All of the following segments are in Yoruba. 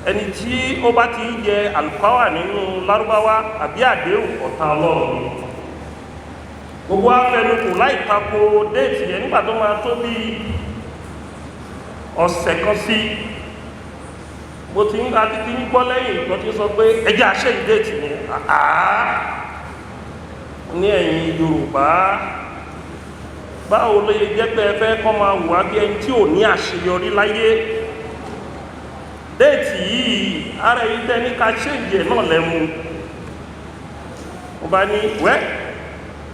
ẹni tí ó bá ti ń jẹ àlùkáwà nínú lárúbáwá àbí àdéhùn ọ̀tá ọlọ́run ni gbogbo afẹnukù láì tako déètì yẹn nígbà tó máa tó bí ọ̀sẹ̀ kan sí mo ti ń ga títí ń gbọ́ lẹ́yìn ìkan tí ó sọ pé ẹjẹ́ àṣẹ ìdéètì yẹn ní ẹ̀yìn Yorùbá báwo ló yẹ jẹ́ pé ẹ fẹ́ kọ́ máa wà bí ẹni tí ò ní àṣeyọrí láyé déètì yìí ara yìí tẹ́ ní ká ṣèǹjì ẹ̀ náà lẹ́mu mo bá ní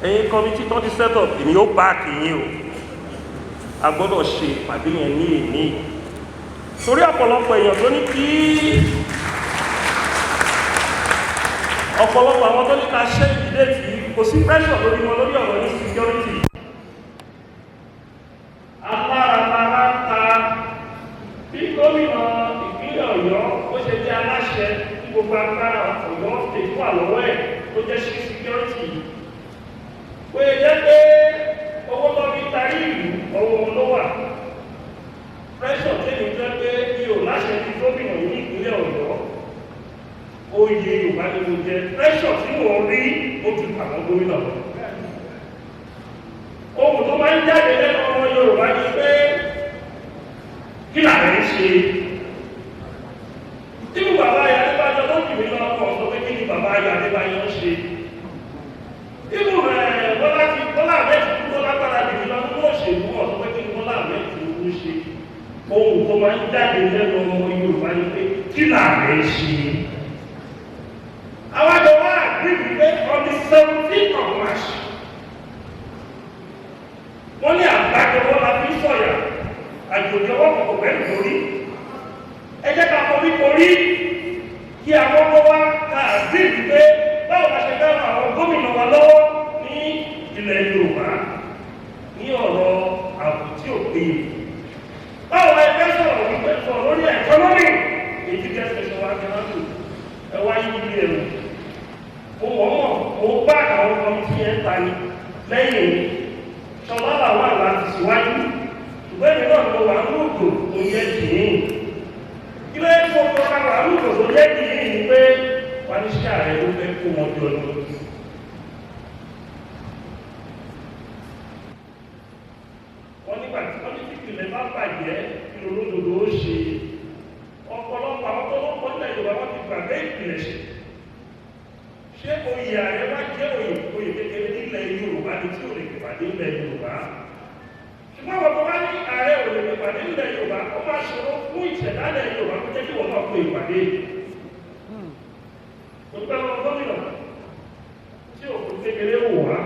ẹ̀yin kọmití tó ti set up èmi ó bá kìíní o a gbọ́dọ̀ ṣe ìpàdé yẹn ní èní torí ọ̀pọ̀lọpọ̀ èèyàn tó ní kí ọ̀pọ̀lọpọ̀ àwọn tó ní ká ṣe ìdíléètì kò sí pressure lórí wọn lórí ọ̀rọ̀ ní security alára ta bí gómìnà ìpínlẹ̀ Ọ̀yọ́ ó ṣe jẹ́ aláṣẹ tí gbogbo agbára Ọ̀yọ́ ètò àlọ́wọ́ ẹ̀ tó jẹ́ sí security ó yẹ jẹ́ pé owó tó fi tarí ìlú ọwọ́ wọn ló wà pressure tẹ́lẹ̀ jẹ́ pé bí o láṣẹ ti gómìnà ní ìpínlẹ̀ Ọ̀yọ́ oyè Yorùbá ni mo jẹ pressure tí wọ́n rí ojú àwọn gómìnà lọ ohun tó máa ń jáde lẹ́nu ọmọ Yorùbá ni pé kí làwọn ń ṣe tí bàbá ayé adébájọ tó kì mí lọ́kọ̀ sọ pé kí ni bàbá ayé adébájọ ń ṣe inú rẹ̀ bọ́lá mẹ́tì tó lágbára jù lọ nínú òṣèlú ọ̀sọ́ pé kí ni bọ́lá mẹ́tì tó ṣe ohun tó máa ń jáde lẹ́nu ọmọ Yorùbá ni pé kí làwọn ń ṣe àwọn àjọwọ́ àgbègbè pé on the 17th of March wọ́n ní àgbàjọwọ́ la fi sọ̀yà àjòjọwọ́ kọ̀kọ̀ pẹ̀lú orí ẹ jẹ́ ká kọ́ wípé orí kí àkọ́kọ́ wá ká àgbègbè pé báwo la ṣe dáhùn àwọn gómìnà wa lọ́wọ́ ní ilẹ̀ Yorùbá ní ọ̀rọ̀ ààbò tí ò péye báwo la ẹgbẹ́ sọ̀rọ̀ wípé sọ̀rọ̀ lórí ẹ̀kọ́nọ́mì èyí jẹ́ ṣẹṣẹ wa jẹ́ láti ẹwà yìí bí ẹ̀rù mo bá àwọn kọmitì yẹn ta ni lẹ́yìn ṣọlá làwọn àgbà ti síwájú ṣùgbọ́n èmi náà ló wà ń lòdò tó yẹ kìíní kí ló yẹ kó tó ká wà ń lòdò tó yẹ kìíní ni pé wọ́n ní ṣe ààrẹ ló fẹ́ kó wọn jọ lọ. wọ́n nígbà tí wọ́n ní kíkìlẹ̀ bá bàjẹ́ kí olódodo ó ṣe ọ̀pọ̀lọpọ̀ àwọn tó lọ́pọ̀ nílẹ̀ Yorùbá wọ́n ti gbàgbé ìpìlẹ̀ ṣe oyè ààrẹ wá jẹ́ oyè kékeré nílẹ̀ Yorùbá ní tí ò lè pàdé nílẹ̀ Yorùbá ṣùgbọ́n wọ́n tó bá ní ààrẹ ò lè pàdé nílẹ̀ Yorùbá ó máa ṣòro fún ìṣẹ̀dálẹ̀ Yorùbá kó jẹ́ kí wọ́n náà pé ìpàdé olùgbàlọ́ gómìnà tí òkú kékeré wò wá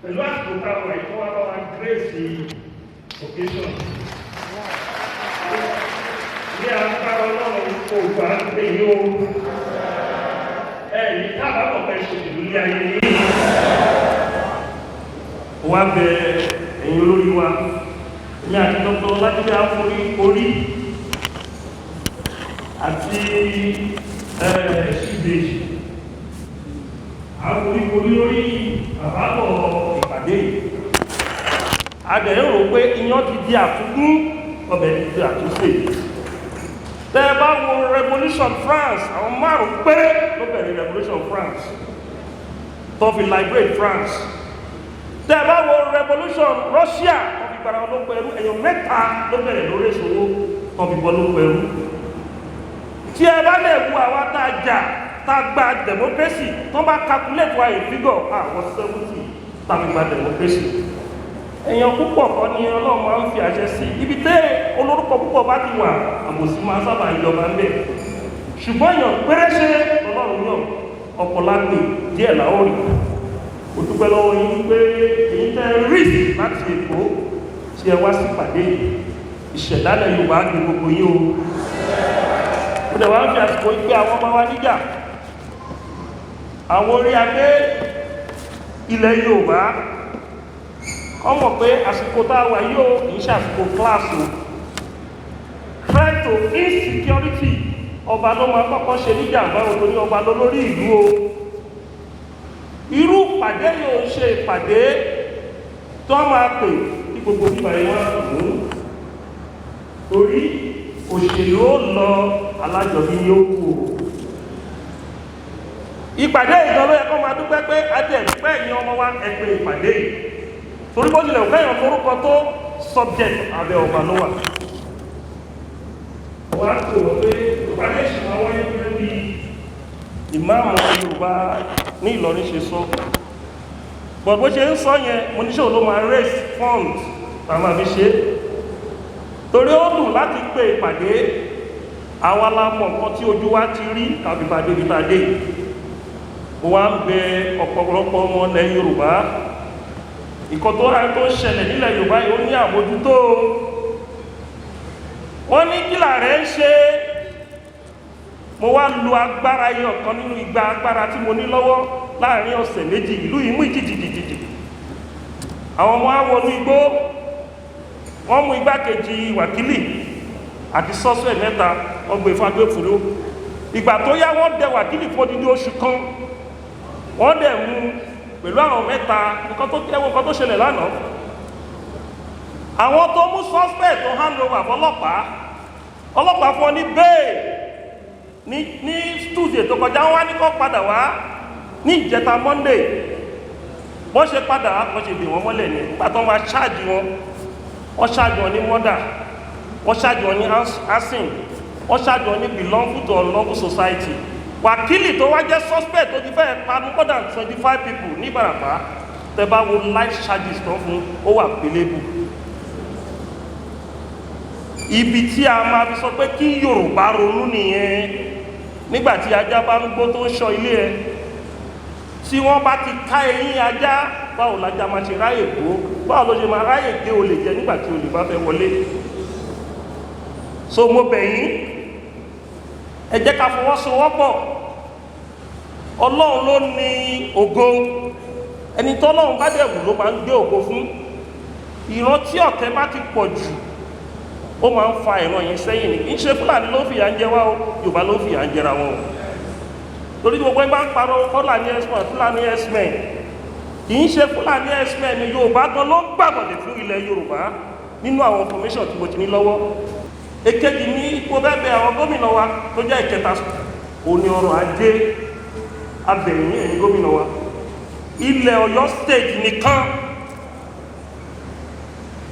pẹ̀lú àsìkò táwọn ẹ̀kọ́ wá bá wa gírèsì occasion ní agbára Ọlọ́run kò gbà pé yóò ẹ̀yìn tábàbọ̀ pẹ̀ ṣe ìlú ní ayé ní wá bẹ ẹ̀yìn olórí wa ní àti Dr. Ọlájídé Àforí orí àti ṣíbèjì Àforí orí lórí àbábọ̀ ìpàdé adẹ̀ rò pé iyán ti di àtúgún ọbẹ̀ ti di àtúnṣe tẹ́ bá wo Revolution France àwọn márùn péré ló bẹ̀rẹ̀ Revolution France tó fi liberate France tẹ́ bá wo Revolution Russia tó fi gbàrà ló pẹ̀lú èyàn mẹ́ta ló bẹ̀rẹ̀ lórí ìṣòwò tó fi bọ́ ló pẹ̀lú tí ẹ bá lè wo àwọn àtàjà tá gba democracy tó bá calculate wa in figure àwọn 70 tá fi gba democracy èèyàn púpọ̀ kọ́ ni Ọlọ́run máa ń fi àṣẹ sí ibi tẹ́ olórúkọ púpọ̀ bá ti wà àbòsí máa sábà ìjọba ń bẹ̀ ṣùgbọ́n èèyàn péréṣe Ọlọ́run yàn ọ̀pọ̀lágbè díẹ̀ láórí ó dúpẹ́ lọ́wọ́ yín pé èyí tẹ́ rí láti Èkó tí ẹ wá sí pàdé ìṣẹ̀dálẹ̀ Yorùbá ní gbogbo yín ó dẹ̀ wá ń fi àsìkò pé àwọn ọmọ wa níjà àwọn orí adé ilẹ̀ Yorùbá ọmọ pé àsìkò tá a wà yóò kìí ṣàsìkò kíláàsì threat to insecurity ọba ló máa kọ́kọ́ ṣe níjàmbá òtò ní ọba ló lórí ìlú o irú pàdé yóò ṣe ìpàdé tó máa pè ní gbogbo bíbá ìwọ̀n ọ̀hún torí òṣèlú ó lọ, alájọbí yóò kú. Ìpàdé ìjọ ló yẹ kó máa dúpẹ́ pé adẹ̀dúpẹ́ ìyẹn ọmọ wa ẹgbẹ́ ìpàdé yìí, torí bó tilẹ̀ òkèèyàn lórúkọ tó subject abẹ́ ọba ló wà. Wọ́n á kò wọ́n pé ìpàdé ìṣúná wáyé pé bí ìmáàmù Yorùbá ní Ìlọrin ṣe sọ, bọ̀ bó ṣe ń sọ yẹn mo níṣẹ́ ò ló máa raise funds tàbí àbí ṣe, torí ó dùn láti pé ìpàdé àwa la mọ̀ nǹkan tí ojú wa ti rí tàbí ìpàdé ìpàdé. Mo wá ń bẹ ọ̀pọ̀lọpọ̀ ọmọ ilẹ̀ Yorùbá, ìkan tó rà tó ń ṣẹlẹ̀ nílẹ̀ Yorùbá yìí ó ní àmójútó. Wọ́n ní kí làárẹ̀ ń ṣe, mo wá lu agbára yẹ ọ̀kan nínú igba agbára tí mo ní lọ́wọ́ láàrin ọ̀sẹ̀ méjì, ìlú yìí mú ìjìjìjìjì. Àwọn ọmọ á wọnú igbó, wọ́n mú igbákejì wákìlì àti sọ́sẹ̀ mẹ́ta, wọ́n gbé fún agbófinró. Ìgbà tó yá wọ́n dẹ wákìlì fún odidi oṣù kan, wọ́n dẹ̀ mú pẹ̀lú àwọn mẹ́ta. Nǹkan tó ṣẹlẹ̀ lánàá, àwọn tó mú suspect tó hand over fọlọ́pàá, ọlọ́pàá fún ọ ní bail ní Tuesday tó kọjá, wọ́n wá ní kó padà wá ní ìjẹta Monday. Wọ́n ṣe padà wọ́n ṣe dè wọ́n mọ́lẹ̀ ní nígbà tó máa ṣáàjì wọn, wọ́n ṣáàjì wọn ní murder, wọ́n ṣáàjì wọn ní arson, wọ́n ṣáàjì wọn ní belonging to unlawful society. Wákìlì tó wá jẹ́ suspect tó ti fẹ́ pa more than 25 people ní Ìbàràpá, tẹ́ bá wo life charges tó fún ó wà pélébù. Ibi tí a máa fi sọ pé kí Yorùbá ronú nìyẹn. Nígbàtí ajá bá ń gbó tó ń ṣọ́ ilé ẹ, tí wọ́n bá ti ká eyín ajá, báwo lájá máa ṣe ráyè gbó, báwo ló ṣe máa ráyè gé olè jẹ nígbàtí olè bá fẹ́ wọlé. So mo bẹ̀ yín, ẹ jẹ́ ká fọwọ́sowọ́pọ̀. Ọlọ́run ló ní ògo, ẹni tọ́lọ́run bá dẹ̀ wù ló máa ń gbé ògo fún. Ìran tí ọ̀tẹ̀ bá ti pọ̀ jù, ó máa ń fa ìran yẹn sẹ́yìn ní. Ìṣe Fúlàní ló fìyà ń jẹ wá o, Yorùbá ló fìyà ń jẹra wọn o. Torí gbogbo ẹgbẹ́ ń parọ́ Fúlàní herdsmen, Fúlàní herdsmen. Kì í ṣe Fúlàní herdsmen ni Yorùbá gan ló gbàgbọ́dẹ̀ fún ilẹ̀ Yorùbá nínú àwọn information tí mo ti ní lọ́wọ́. Èkejì ní ipò bẹ́ẹ̀ àwọn gómìnà wa tó jẹ́ ìkẹta òní ọrọ̀ ajé abẹ̀yìn ẹ̀yìn gómìnà wa. Ilẹ̀ Ọ̀yọ́ state nìkan,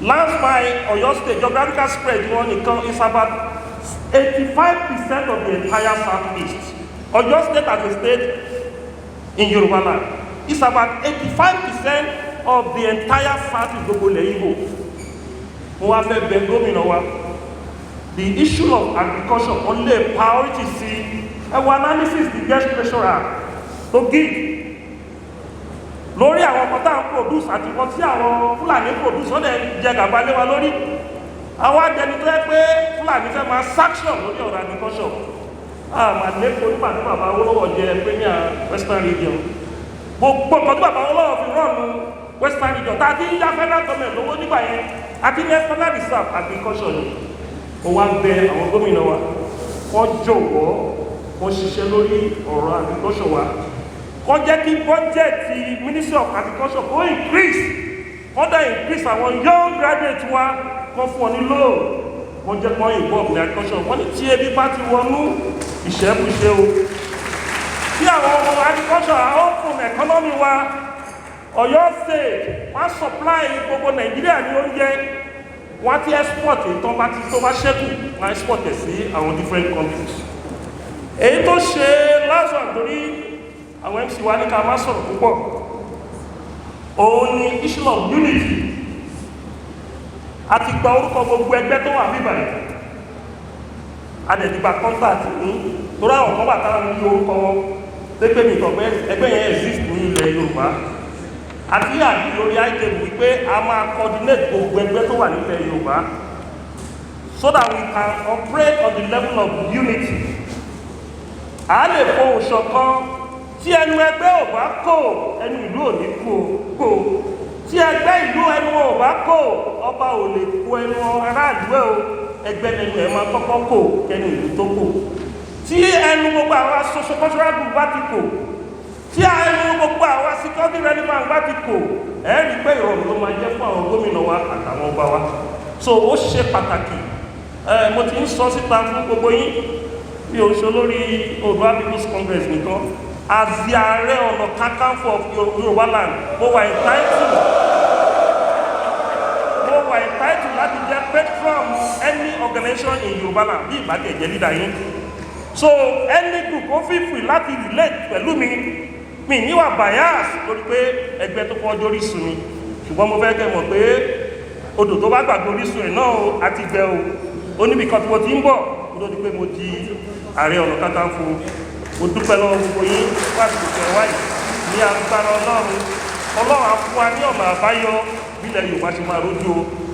landslide Ọ̀yọ́ state geographical spread wọn nìkan is about 85% of the entire southeast. Ọ̀yọ́ state as a state in Yorùbá land is about 85% of the entire southeast gbogbo ilẹ̀ Igbo. Mo wá fẹ́ bẹ̀ gómìnà wa, the issue of agriculture only priority sí ẹwọ analysis the guest treasurer to give lórí àwọn ọkọ̀ tá à ń produce àti ọkọ̀ tí àwọn Fúlàní produce wọ́n dẹ̀ jẹ gàba lé wa lórí. Àwọn àjẹni tó yẹ pé Fúlàní fẹ́ máa sanction lórí ọ̀rọ̀ agriculture. Àmà lẹ́kọ̀ọ́ nígbà tí bàbá Awólọ́wọ̀ jẹ premier Western region. Gbogbo nǹkan tí bàbá Awólọ́wọ̀ fi rọ́ọ̀nù Western region tá a ti ń yá federal government lówó nígbà yẹn àti national reserve agriculture ni. Ó wá bẹ àwọn gómìnà wa, wọ́n jọ̀wọ́ wọ́n ṣiṣẹ́ lórí ọ̀rọ̀ agriculture wa. Wọ́n jẹ́ kí bọ́jẹ̀tì Ministry of Agriculture kó increase, wọ́n dá increase àwọn young graduates wa, wọ́n fún ọ ní loan, wọ́n jẹ́ kọ́ involve ní agriculture. Wọ́n ní tí ebi bá ti wọnú ìṣẹ́bùṣe o. Tí àwọn ọmọ agriculture àwọn fún economy wa, Ọ̀yọ́ state wọ́n supply gbogbo Nàìjíríà ní oúnjẹ, wọ́n ti export ìtàn bá ti tó bá ṣẹ́kù, wọ́n export ẹ̀ sí àwọn different countries. Èyí tó ṣe last one torí àwọn MC wa ní ká má sọ̀rọ̀ púpọ̀, òun ni issue of unity. A ti gba orúkọ gbogbo ẹgbẹ́ tó wà bíbàyí, adẹ̀dìgbà contact ní torí àwọn kan wà táwọn ní orúkọ wọn pépé mi ìtọ̀gbẹ́ ẹgbẹ́ yẹn exist ní ilẹ̀ Yorùbá. Àti àbí lórí item wípé a máa coordinate gbogbo ẹgbẹ́ tó wà nílẹ̀ Yorùbá so that we can operate on the level of unity. A lè fohùn ṣọ̀kan. Tí ẹnu ẹgbẹ́ ò bá kò, ẹnu ìlú ò ní kò. Tí ẹgbẹ́ ìlú ẹnu ò bá kò, ọba ò lè kó ẹnu aráàlú ẹ̀ o, ẹgbẹ́ ẹnu ẹ̀ máa kọ́kọ́ kò kẹnu ìlú tó kò. Tí ẹnu gbogbo àwọn socio-cultural group bá ti kò, tí ẹnu gbogbo àwọn security relevant bá ti kò, ẹ rí pé ìrọ̀rùn ló máa jẹ́ fún àwọn gómìnà wa àtàwọn ọba wa. So ó ṣe pàtàkì mo ti ń sọ síta fún gbogbo yín bí o ṣe lórí Oòduà People's Congress nìkan àti Ààrẹ Ọ̀nà Kakanfò Yorùbá land mo wà entitled láti jẹ́ patron any organization in Yorùbá land bí ìbàdí ẹ̀jẹ̀ leader yín. So any group ó fi free láti relate pẹ̀lú mi níwà bias lórí pé ẹgbẹ́ tó kọ́ ọjọ́ orísun mi, ṣùgbọ́n mo fẹ́ kẹ́ mọ̀ pé odò tó bá gbàgbé orísun ẹ̀ náà àti gbẹ ó níbi kan tí mo ti ń bọ̀ kó tó di pé mo di Ààrẹ Ọ̀nà Kakanfò. Mo dúpẹ́ lọ́wọ́ gbogbo yín fún àsìkò tẹ̀ wáyé ní agbára Ọlọ́run á fún wa ní ọ̀nà àbáyọ bílẹ̀ Yorùbá ṣe máa rójú o.